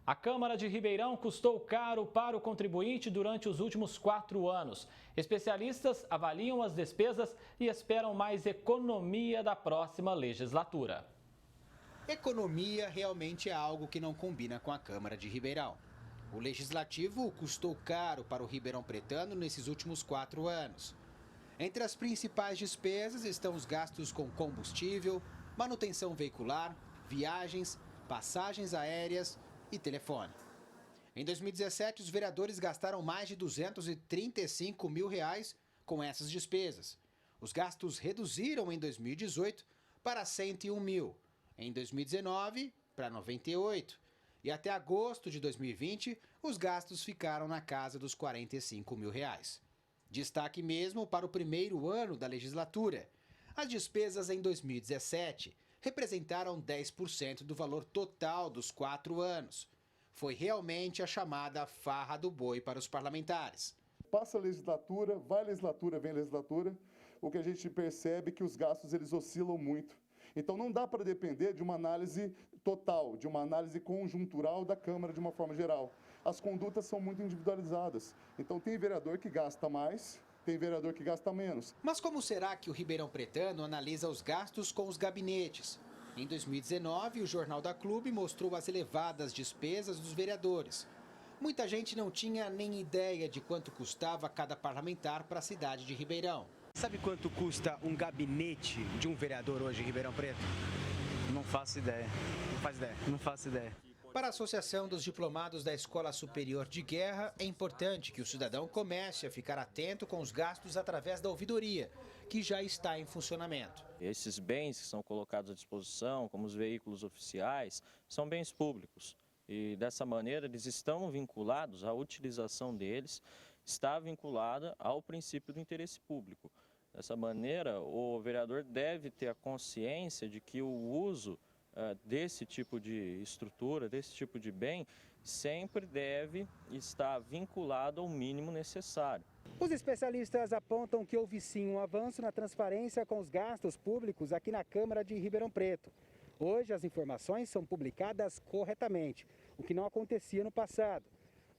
A Câmara de Ribeirão custou caro para o contribuinte durante os últimos 4 anos. Especialistas avaliam as despesas e esperam mais economia da próxima legislatura. Economia realmente é algo que não combina com a Câmara de Ribeirão. O Legislativo custou caro para o Ribeirão Pretano nesses últimos 4 anos. Entre as principais despesas estão os gastos com combustível, manutenção veicular, viagens, passagens aéreas e telefone. Em 2017, os vereadores gastaram mais de R$235 mil com essas despesas. Os gastos reduziram em 2018 para 101 mil, em 2019 para 98 e até agosto de 2020 os gastos ficaram na casa dos R$45 mil. Destaque mesmo para o primeiro ano da legislatura. As despesas em 2017 representaram 10% do valor total dos 4 anos. Foi realmente a chamada farra do boi para os parlamentares. Passa a legislatura, vai a legislatura, vem a legislatura, o que a gente percebe é que os gastos eles oscilam muito. Então não dá para depender de uma análise total, de uma análise conjuntural da Câmara de uma forma geral. As condutas são muito individualizadas. Então tem vereador que gasta mais, tem vereador que gasta menos. Mas como será que o Ribeirão Pretano analisa os gastos com os gabinetes? Em 2019, o Jornal da Clube mostrou as elevadas despesas dos vereadores. Muita gente não tinha nem ideia de quanto custava cada parlamentar para a cidade de Ribeirão. Sabe quanto custa um gabinete de um vereador hoje em Ribeirão Preto? Não faço ideia. Não faço ideia. Para a Associação dos Diplomados da Escola Superior de Guerra, é importante que o cidadão comece a ficar atento com os gastos através da ouvidoria, que já está em funcionamento. Esses bens que são colocados à disposição, como os veículos oficiais, são bens públicos. E dessa maneira eles estão vinculados, a utilização deles está vinculada ao princípio do interesse público. Dessa maneira, o vereador deve ter a consciência de que o uso desse tipo de estrutura, desse tipo de bem, sempre deve estar vinculado ao mínimo necessário. Os especialistas apontam que houve sim um avanço na transparência com os gastos públicos aqui na Câmara de Ribeirão Preto. Hoje as informações são publicadas corretamente, o que não acontecia no passado,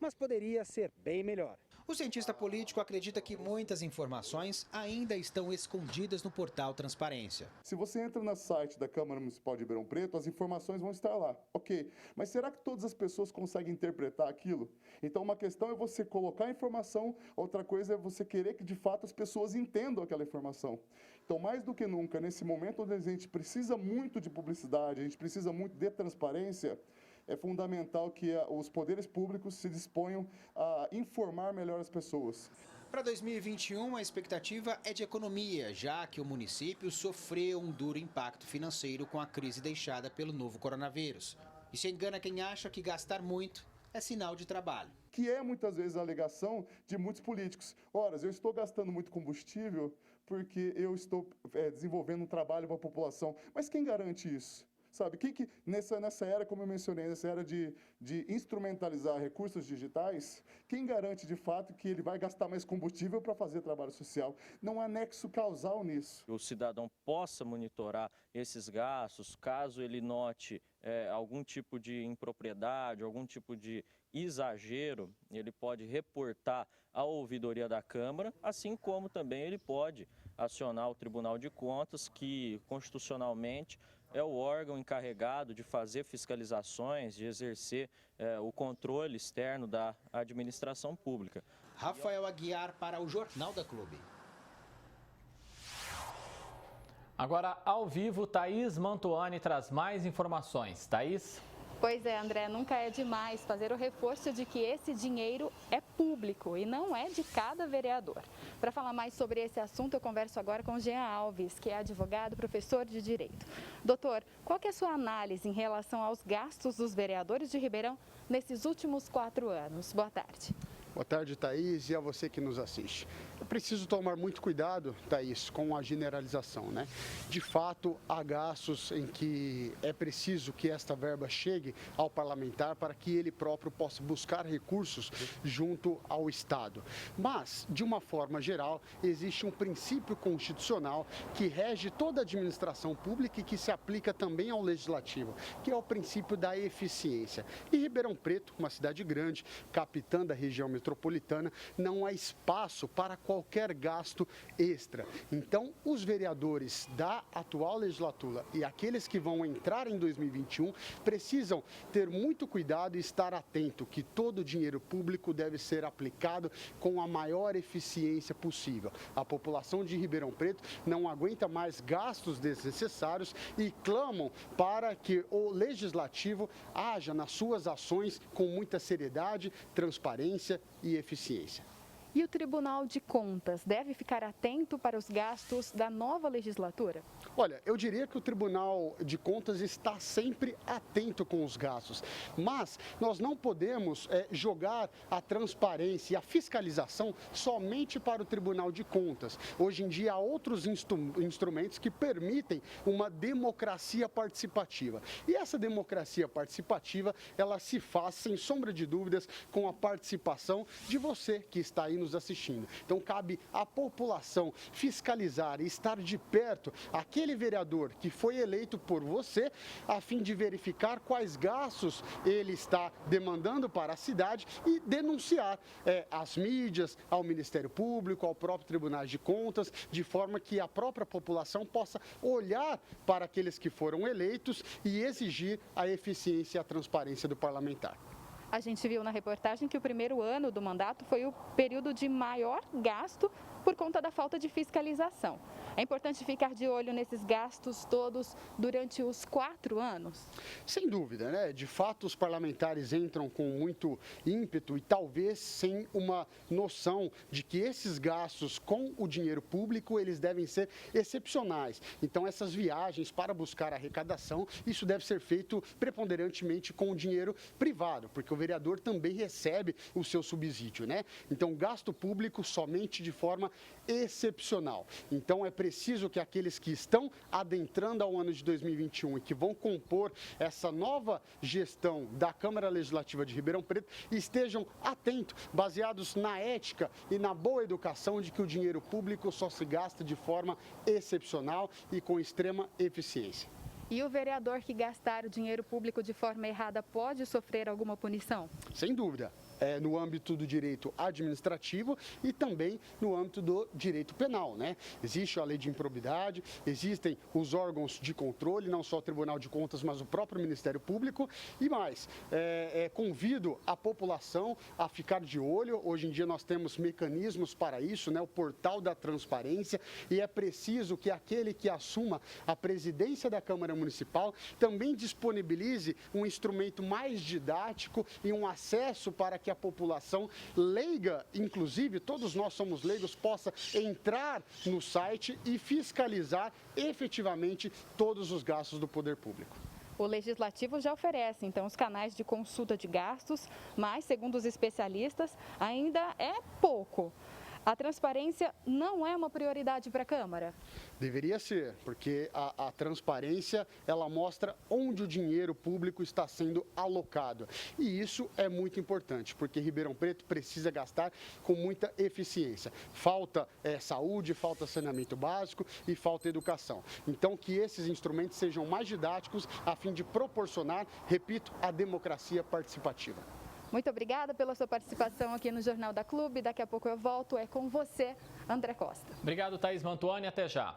mas poderia ser bem melhor. O cientista político acredita que muitas informações ainda estão escondidas no portal Transparência. Se você entra no site da Câmara Municipal de Ribeirão Preto, as informações vão estar lá. Ok, mas será que todas as pessoas conseguem interpretar aquilo? Então uma questão é você colocar a informação, outra coisa é você querer que de fato as pessoas entendam aquela informação. Então mais do que nunca, nesse momento onde a gente precisa muito de publicidade, a gente precisa muito de transparência, é fundamental que os poderes públicos se disponham a informar melhor as pessoas. Para 2021, a expectativa é de economia, já que o município sofreu um duro impacto financeiro com a crise deixada pelo novo coronavírus. Isso engana quem acha que gastar muito é sinal de trabalho. Que é muitas vezes a alegação de muitos políticos. Ora, eu estou gastando muito combustível porque eu estou desenvolvendo um trabalho para a população. Mas quem garante isso? Sabe, quem que nessa era, como eu mencionei, nessa era de instrumentalizar recursos digitais, quem garante de fato que ele vai gastar mais combustível para fazer trabalho social? Não há nexo causal nisso. O cidadão possa monitorar esses gastos, caso ele note algum tipo de impropriedade, algum tipo de exagero, ele pode reportar à ouvidoria da Câmara, assim como também ele pode acionar o Tribunal de Contas, que constitucionalmente é o órgão encarregado de fazer fiscalizações, de exercer o controle externo da administração pública. Rafael Aguiar para o Jornal da Clube. Agora, ao vivo, Thaís Mantuani traz mais informações. Thaís? Pois é, André, nunca é demais fazer o reforço de que esse dinheiro é público e não é de cada vereador. Para falar mais sobre esse assunto, eu converso agora com Jean Alves, que é advogado, professor de Direito. Doutor, qual que é a sua análise em relação aos gastos dos vereadores de Ribeirão nesses últimos 4 anos? Boa tarde. Boa tarde, Thaís, e a você que nos assiste. É preciso tomar muito cuidado, Thaís, com a generalização, né? De fato, há gastos em que é preciso que esta verba chegue ao parlamentar para que ele próprio possa buscar recursos junto ao Estado. Mas, de uma forma geral, existe um princípio constitucional que rege toda a administração pública e que se aplica também ao legislativo, que é o princípio da eficiência. E Ribeirão Preto, uma cidade grande, capitã da região metropolitana, não há espaço para qualquer gasto extra. Então, os vereadores da atual legislatura e aqueles que vão entrar em 2021 precisam ter muito cuidado e estar atento que todo o dinheiro público deve ser aplicado com a maior eficiência possível. A população de Ribeirão Preto não aguenta mais gastos desnecessários e clamam para que o legislativo haja nas suas ações com muita seriedade, transparência e eficiência. E o Tribunal de Contas deve ficar atento para os gastos da nova legislatura? Olha, eu diria que o Tribunal de Contas está sempre atento com os gastos, mas nós não podemos jogar a transparência e a fiscalização somente para o Tribunal de Contas. Hoje em dia há outros instrumentos que permitem uma democracia participativa. E essa democracia participativa, ela se faz, sem sombra de dúvidas, com a participação de você que está aí nos assistindo. Então, cabe à população fiscalizar e estar de perto aquele vereador que foi eleito por você, a fim de verificar quais gastos ele está demandando para a cidade e denunciar às mídias, ao Ministério Público, ao próprio Tribunal de Contas, de forma que a própria população possa olhar para aqueles que foram eleitos e exigir a eficiência e a transparência do parlamentar. A gente viu na reportagem que o primeiro ano do mandato foi o período de maior gasto por conta da falta de fiscalização. É importante ficar de olho nesses gastos todos durante os 4 anos? Sem dúvida, né? De fato, os parlamentares entram com muito ímpeto e talvez sem uma noção de que esses gastos com o dinheiro público, eles devem ser excepcionais. Então, essas viagens para buscar arrecadação, isso deve ser feito preponderantemente com o dinheiro privado, porque o vereador também recebe o seu subsídio, né? Então, gasto público somente de forma excepcional. Então, é preciso que aqueles que estão adentrando ao ano de 2021 e que vão compor essa nova gestão da Câmara Legislativa de Ribeirão Preto estejam atentos, baseados na ética e na boa educação de que o dinheiro público só se gasta de forma excepcional e com extrema eficiência. E o vereador que gastar o dinheiro público de forma errada pode sofrer alguma punição? Sem dúvida. No âmbito do direito administrativo e também no âmbito do direito penal, né? Existe a lei de improbidade, existem os órgãos de controle, não só o Tribunal de Contas, mas o próprio Ministério Público e mais. Convido a população a ficar de olho. Hoje em dia nós temos mecanismos para isso, né? O portal da transparência, e é preciso que aquele que assuma a presidência da Câmara Municipal também disponibilize um instrumento mais didático e um acesso para que a população leiga, inclusive todos nós somos leigos, possa entrar no site e fiscalizar efetivamente todos os gastos do poder público. O Legislativo já oferece, então, os canais de consulta de gastos, mas, segundo os especialistas, ainda é pouco. A transparência não é uma prioridade para a Câmara? Deveria ser, porque a transparência, ela mostra onde o dinheiro público está sendo alocado. E isso é muito importante, porque Ribeirão Preto precisa gastar com muita eficiência. Falta saúde, falta saneamento básico e falta educação. Então, que esses instrumentos sejam mais didáticos a fim de proporcionar, repito, a democracia participativa. Muito obrigada pela sua participação aqui no Jornal da Clube. Daqui a pouco eu volto. É com você, André Costa. Obrigado, Thaís Mantuani. Até já.